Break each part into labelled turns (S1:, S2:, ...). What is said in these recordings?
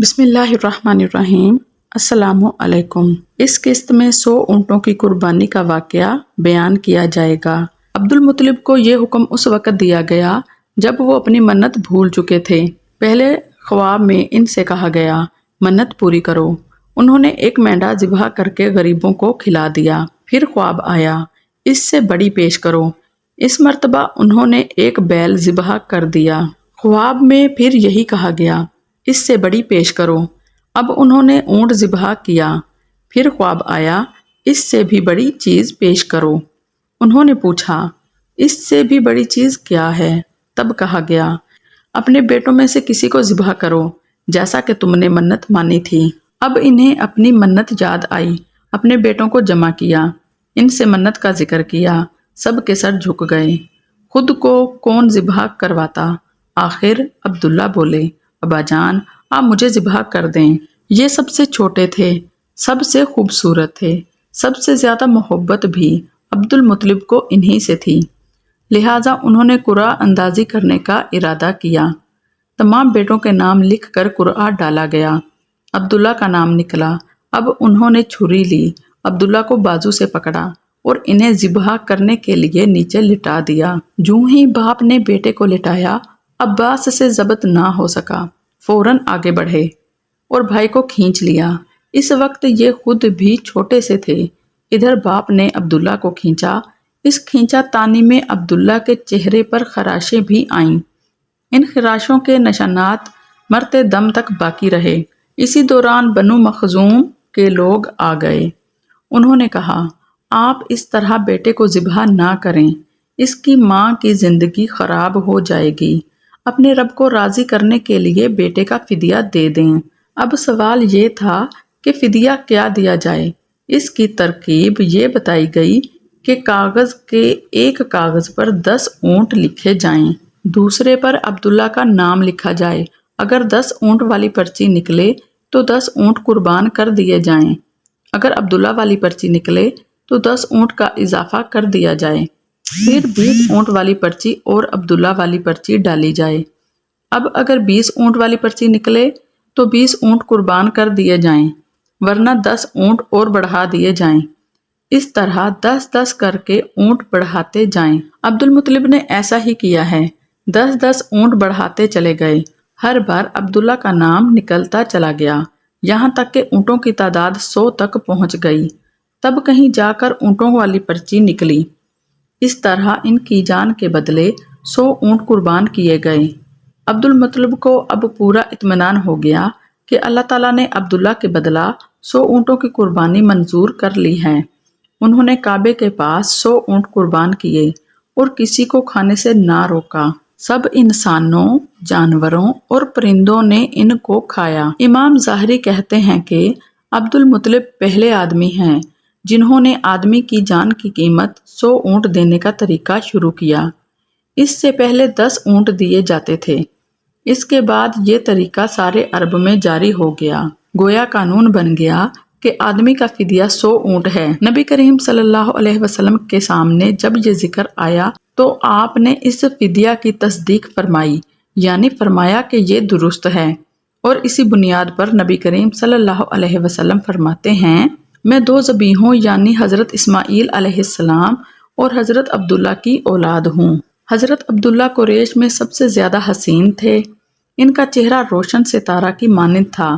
S1: بسم اللہ الرحمن الرحیم۔ السلام علیکم۔ اس قسط میں 100 اونٹوں کی قربانی کا واقعہ بیان کیا جائے گا۔ عبد المطلب کو یہ حکم اس وقت دیا گیا جب وہ اپنی منت بھول چکے تھے۔ پہلے خواب میں ان سے کہا گیا منت پوری کرو۔ انہوں نے ایک مینڈا ذبح کر کے غریبوں کو کھلا دیا۔ پھر خواب آیا اس سے بڑی پیش کرو۔ اس مرتبہ انہوں نے ایک بیل ذبح کر دیا۔ خواب میں پھر یہی کہا گیا اس سے بڑی پیش کرو۔ اب انہوں نے اونٹ ذبح کیا۔ پھر خواب آیا اس سے بھی بڑی چیز پیش کرو۔ انہوں نے پوچھا اس سے بھی بڑی چیز کیا ہے؟ تب کہا گیا اپنے بیٹوں میں سے کسی کو ذبح کرو جیسا کہ تم نے منت مانی تھی۔ اب انہیں اپنی منت یاد آئی، اپنے بیٹوں کو جمع کیا، ان سے منت کا ذکر کیا۔ سب کے سر جھک گئے۔ خود کو کون ذبح کرواتا؟ آخر عبداللہ بولے ابا جان آپ مجھے ذبح کر دیں۔ یہ سب سے چھوٹے تھے، سب سے خوبصورت تھے، سب سے زیادہ محبت بھی عبد المطلب کو انہی سے تھی، لہٰذا انہوں نے قرعہ اندازی کرنے کا ارادہ کیا۔ تمام بیٹوں کے نام لکھ کر قرعہ ڈالا گیا۔ عبداللہ کا نام نکلا۔ اب انہوں نے چھری لی، عبداللہ کو بازو سے پکڑا اور انہیں ذبح کرنے کے لیے نیچے لٹا دیا۔ جوں ہی باپ نے بیٹے کو لٹایا، عباس سے ضبط نہ ہو سکا، فوراً آگے بڑھے اور بھائی کو کھینچ لیا۔ اس وقت یہ خود بھی چھوٹے سے تھے۔ ادھر باپ نے عبداللہ کو کھینچا۔ اس کھینچا تانی میں عبداللہ کے چہرے پر خراشیں بھی آئیں۔ ان خراشوں کے نشانات مرتے دم تک باقی رہے۔ اسی دوران بنو مخزوم کے لوگ آ گئے۔ انہوں نے کہا آپ اس طرح بیٹے کو ذبح نہ کریں، اس کی ماں کی زندگی خراب ہو جائے گی۔ اپنے رب کو راضی کرنے کے لیے بیٹے کا فدیہ دے دیں۔ اب سوال یہ تھا کہ فدیہ کیا دیا جائے۔ اس کی ترکیب یہ بتائی گئی کہ کاغذ کے ایک کاغذ پر 10 اونٹ لکھے جائیں، دوسرے پر عبداللہ کا نام لکھا جائے۔ اگر 10 اونٹ والی پرچی نکلے تو 10 اونٹ قربان کر دیے جائیں، اگر عبداللہ والی پرچی نکلے تو 10 اونٹ کا اضافہ کر دیا جائے، پھر 20 اونٹ والی پرچی اور عبداللہ والی پرچی ڈالی جائے۔ اب اگر 20 اونٹ والی پرچی نکلے تو 20 اونٹ قربان کر دیے جائیں، ورنہ 10 اونٹ اور بڑھا دیے جائیں۔ اس طرح 10-10 کر کے اونٹ بڑھاتے جائیں۔ عبد المطلب نے ایسا ہی کیا ہے، 10-10 اونٹ بڑھاتے چلے گئے۔ ہر بار عبداللہ کا نام نکلتا چلا گیا، یہاں تک کہ اونٹوں کی تعداد 100 تک پہنچ گئی۔ تب کہیں جا کر اونٹوں والی پرچی نکلی۔ اس طرح ان کی جان کے بدلے 100 اونٹ قربان کیے گئے۔ عبد المطلب کو اب پورا اطمینان ہو گیا کہ اللہ تعالیٰ نے عبداللہ کے بدلہ 100 اونٹوں کی قربانی منظور کر لی ہے۔ انہوں نے کعبے کے پاس 100 اونٹ قربان کیے اور کسی کو کھانے سے نہ روکا۔ سب انسانوں، جانوروں اور پرندوں نے ان کو کھایا۔ امام ظاہری کہتے ہیں کہ عبد المطلب پہلے آدمی ہیں جنہوں نے آدمی کی جان کی قیمت 100 اونٹ دینے کا طریقہ شروع کیا۔ اس سے پہلے 10 اونٹ دیے جاتے تھے۔ اس کے بعد یہ طریقہ سارے عرب میں جاری ہو گیا۔ گویا قانون بن گیا کہ آدمی کا فدیہ 100 اونٹ ہے۔ نبی کریم صلی اللہ علیہ وسلم کے سامنے جب یہ ذکر آیا تو آپ نے اس فدیہ کی تصدیق فرمائی، یعنی فرمایا کہ یہ درست ہے، اور اسی بنیاد پر نبی کریم صلی اللہ علیہ وسلم فرماتے ہیں میں 2 ذبیحوں یعنی حضرت اسماعیل علیہ السلام اور حضرت عبداللہ کی اولاد ہوں۔ حضرت عبداللہ قریش میں سب سے زیادہ حسین تھے۔ ان کا چہرہ روشن ستارہ کی مانند تھا۔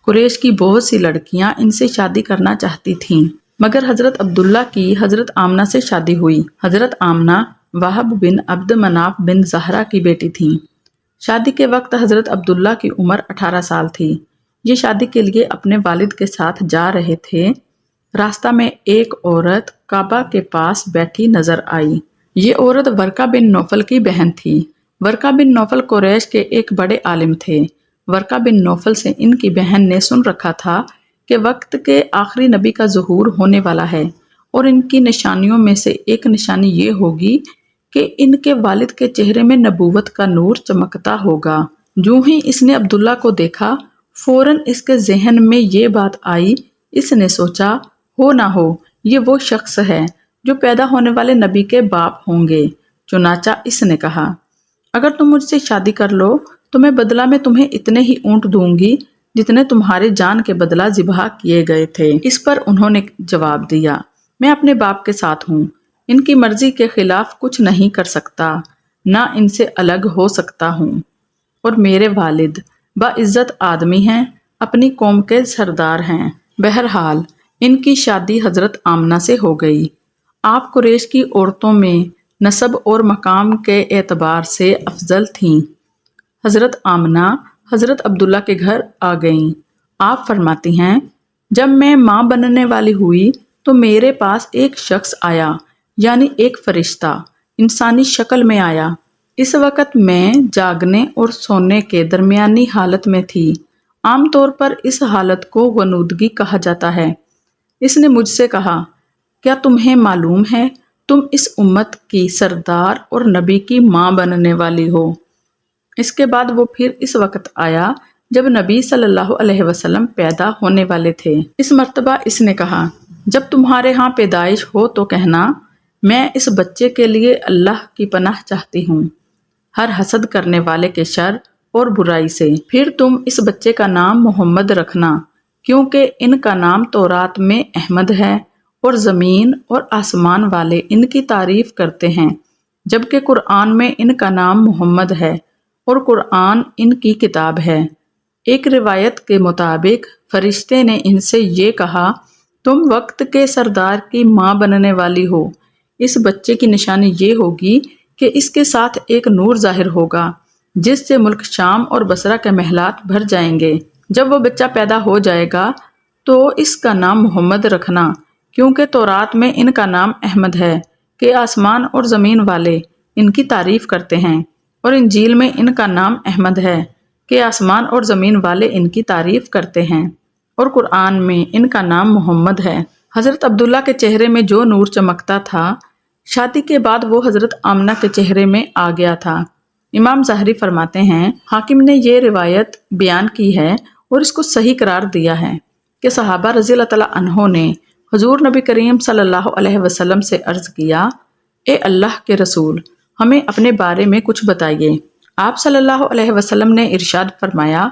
S1: قریش کی بہت سی لڑکیاں ان سے شادی کرنا چاہتی تھیں، مگر حضرت عبداللہ کی حضرت آمنہ سے شادی ہوئی۔ حضرت آمنہ وہب بن عبد مناف بن زہرہ کی بیٹی تھیں۔ شادی کے وقت حضرت عبداللہ کی عمر 18 سال تھی۔ یہ شادی کے لیے اپنے والد کے ساتھ جا رہے تھے۔ راستہ میں ایک عورت کعبہ کے پاس بیٹھی نظر آئی۔ یہ عورت ورقہ بن نوفل کی بہن تھی۔ ورقہ بن نوفل قریش کے ایک بڑے عالم تھے۔ ورقہ بن نوفل سے ان کی بہن نے سن رکھا تھا کہ وقت کے آخری نبی کا ظہور ہونے والا ہے، اور ان کی نشانیوں میں سے ایک نشانی یہ ہوگی کہ ان کے والد کے چہرے میں نبوت کا نور چمکتا ہوگا۔ جو ہی اس نے عبداللہ کو دیکھا، فوراً اس کے ذہن میں یہ بات آئی۔ اس نے سوچا ہو نہ ہو یہ وہ شخص ہے جو پیدا ہونے والے نبی کے باپ ہوں گے۔ چنانچہ اس نے کہا اگر تم مجھ سے شادی کر لو تو میں بدلہ میں تمہیں اتنے ہی اونٹ دوں گی جتنے تمہارے جان کے بدلہ ذبح کیے گئے تھے۔ اس پر انہوں نے جواب دیا، میں اپنے باپ کے ساتھ ہوں، ان کی مرضی کے خلاف کچھ نہیں کر سکتا، نہ ان سے الگ ہو سکتا ہوں، اور میرے والد باعزت آدمی ہیں، اپنی قوم کے سردار ہیں۔ بہرحال ان کی شادی حضرت آمنہ سے ہو گئی۔ آپ قریش کی عورتوں میں نسب اور مقام کے اعتبار سے افضل تھیں۔ حضرت آمنہ حضرت عبداللہ کے گھر آ گئیں۔ آپ فرماتی ہیں، جب میں ماں بننے والی ہوئی تو میرے پاس ایک شخص آیا، یعنی ایک فرشتہ انسانی شکل میں آیا۔ اس وقت میں جاگنے اور سونے کے درمیانی حالت میں تھی۔ عام طور پر اس حالت کو غنودگی کہا جاتا ہے۔ اس نے مجھ سے کہا، کیا تمہیں معلوم ہے تم اس امت کی سردار اور نبی کی ماں بننے والی ہو؟ اس کے بعد وہ پھر اس وقت آیا جب نبی صلی اللہ علیہ وسلم پیدا ہونے والے تھے۔ اس مرتبہ اس نے کہا، جب تمہارے ہاں پیدائش ہو تو کہنا، میں اس بچے کے لیے اللہ کی پناہ چاہتی ہوں، ہر حسد کرنے والے کے شر اور برائی سے۔ پھر تم اس بچے کا نام محمد رکھنا، کیونکہ ان کا نام تورات میں احمد ہے، اور زمین اور آسمان والے ان کی تعریف کرتے ہیں، جبکہ قرآن میں ان کا نام محمد ہے، اور قرآن ان کی کتاب ہے۔ ایک روایت کے مطابق فرشتے نے ان سے یہ کہا، تم وقت کے سردار کی ماں بننے والی ہو۔ اس بچے کی نشانی یہ ہوگی کہ اس کے ساتھ ایک نور ظاہر ہوگا، جس سے ملک شام اور بصرہ کے محلات بھر جائیں گے۔ جب وہ بچہ پیدا ہو جائے گا تو اس کا نام محمد رکھنا، کیونکہ تورات میں ان کا نام احمد ہے کہ آسمان اور زمین والے ان کی تعریف کرتے ہیں، اور انجیل میں ان کا نام احمد ہے کہ آسمان اور زمین والے ان کی تعریف کرتے ہیں، اور قرآن میں ان کا نام محمد ہے۔ حضرت عبداللہ کے چہرے میں جو نور چمکتا تھا، شادی کے بعد وہ حضرت آمنہ کے چہرے میں آ گیا تھا۔ امام ظاہری فرماتے ہیں، حاکم نے یہ روایت بیان کی ہے اور اس کو صحیح قرار دیا ہے کہ صحابہ رضی اللہ تعالیٰ عنہ نے حضور نبی کریم صلی اللہ علیہ وسلم سے عرض کیا، اے اللہ کے رسول، ہمیں اپنے بارے میں کچھ بتائیے۔ آپ صلی اللہ علیہ وسلم نے ارشاد فرمایا،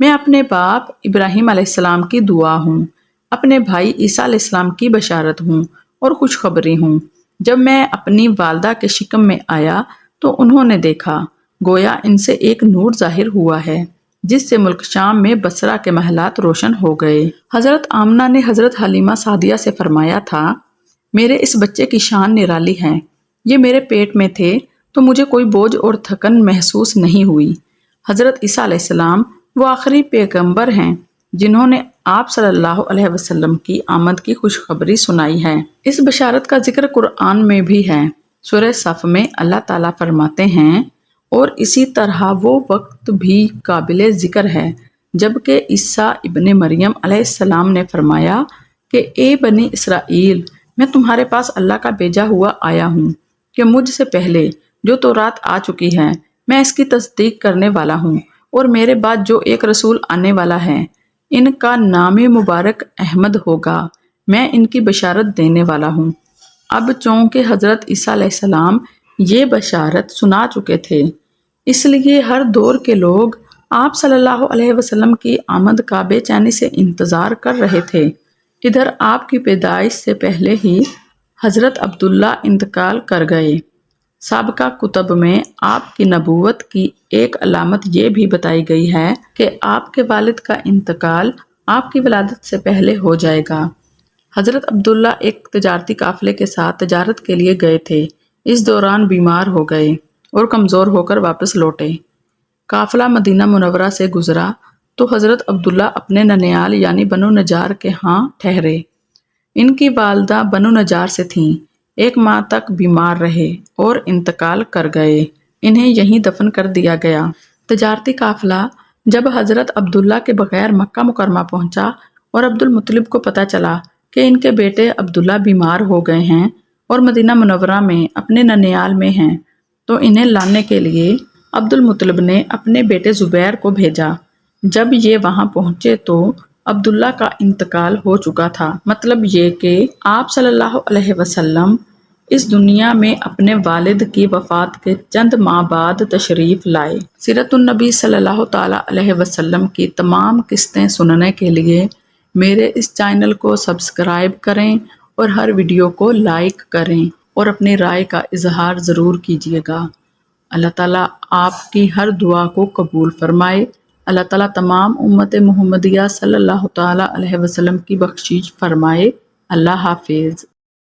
S1: میں اپنے باپ ابراہیم علیہ السلام کی دعا ہوں، اپنے بھائی عیسیٰ علیہ السلام کی بشارت ہوں اور خوشخبری ہوں۔ جب میں اپنی والدہ کے شکم میں آیا تو انہوں نے دیکھا، گویا ان سے ایک نور ظاہر ہوا ہے، جس سے ملک شام میں بصرہ کے محلات روشن ہو گئے۔ حضرت آمنہ نے حضرت حلیمہ سعدیہ سے فرمایا تھا، میرے اس بچے کی شان نرالی ہے، یہ میرے پیٹ میں تھے تو مجھے کوئی بوجھ اور تھکن محسوس نہیں ہوئی۔ حضرت عیسیٰ علیہ السلام وہ آخری پیغمبر ہیں جنہوں نے آپ صلی اللہ علیہ وسلم کی آمد کی خوشخبری سنائی ہے۔ اس بشارت کا ذکر قرآن میں بھی ہے۔ سورہ صف میں اللہ تعالیٰ فرماتے ہیں، اور اسی طرح وہ وقت بھی قابل ذکر ہے جبکہ عیسیٰ ابن مریم علیہ السلام نے فرمایا کہ اے بنی اسرائیل، میں تمہارے پاس اللہ کا بھیجا ہوا آیا ہوں کہ مجھ سے پہلے جو تورات آ چکی ہے میں اس کی تصدیق کرنے والا ہوں، اور میرے بعد جو ایک رسول آنے والا ہے ان کا نام مبارک احمد ہوگا، میں ان کی بشارت دینے والا ہوں۔ اب چونکہ حضرت عیسیٰ علیہ السلام یہ بشارت سنا چکے تھے، اس لیے ہر دور کے لوگ آپ صلی اللہ علیہ وسلم کی آمد کا بے چینی سے انتظار کر رہے تھے۔ ادھر آپ کی پیدائش سے پہلے ہی حضرت عبداللہ انتقال کر گئے۔ سابقہ کتب میں آپ کی نبوت کی ایک علامت یہ بھی بتائی گئی ہے کہ آپ کے والد کا انتقال آپ کی ولادت سے پہلے ہو جائے گا۔ حضرت عبداللہ ایک تجارتی قافلے کے ساتھ تجارت کے لیے گئے تھے، اس دوران بیمار ہو گئے اور کمزور ہو کر واپس لوٹے۔ قافلہ مدینہ منورہ سے گزرا تو حضرت عبداللہ اپنے ننیال یعنی بنو نجار کے ہاں ٹھہرے۔ ان کی والدہ بنو نجار سے تھیں، 1 ماہ تک بیمار رہے اور انتقال کر گئے۔ انہیں یہیں دفن کر دیا گیا۔ تجارتی قافلہ جب حضرت عبداللہ کے بغیر مکہ مکرمہ پہنچا اور عبد المطلب کو پتہ چلا کہ ان کے بیٹے عبداللہ بیمار ہو گئے ہیں اور مدینہ منورہ میں اپنے ننیال میں ہیں، تو انہیں لانے کے لیے عبد المطلب نے اپنے بیٹے زبیر کو بھیجا۔ جب یہ وہاں پہنچے تو عبداللہ کا انتقال ہو چکا تھا، مطلب یہ کہ آپ صلی اللہ علیہ وسلم اس دنیا میں اپنے والد کی وفات کے چند ماہ بعد تشریف لائے۔ سیرت النبی صلی اللہ تعالیٰ علیہ وسلم کی تمام قسطیں سننے کے لیے میرے اس چینل کو سبسکرائب کریں اور ہر ویڈیو کو لائک کریں اور اپنی رائے کا اظہار ضرور کیجیے گا۔ اللہ تعالیٰ آپ کی ہر دعا کو قبول فرمائے۔ اللہ تعالیٰ تمام امت محمدیہ صلی اللہ تعالیٰ علیہ وسلم کی بخشش فرمائے۔ اللہ حافظ۔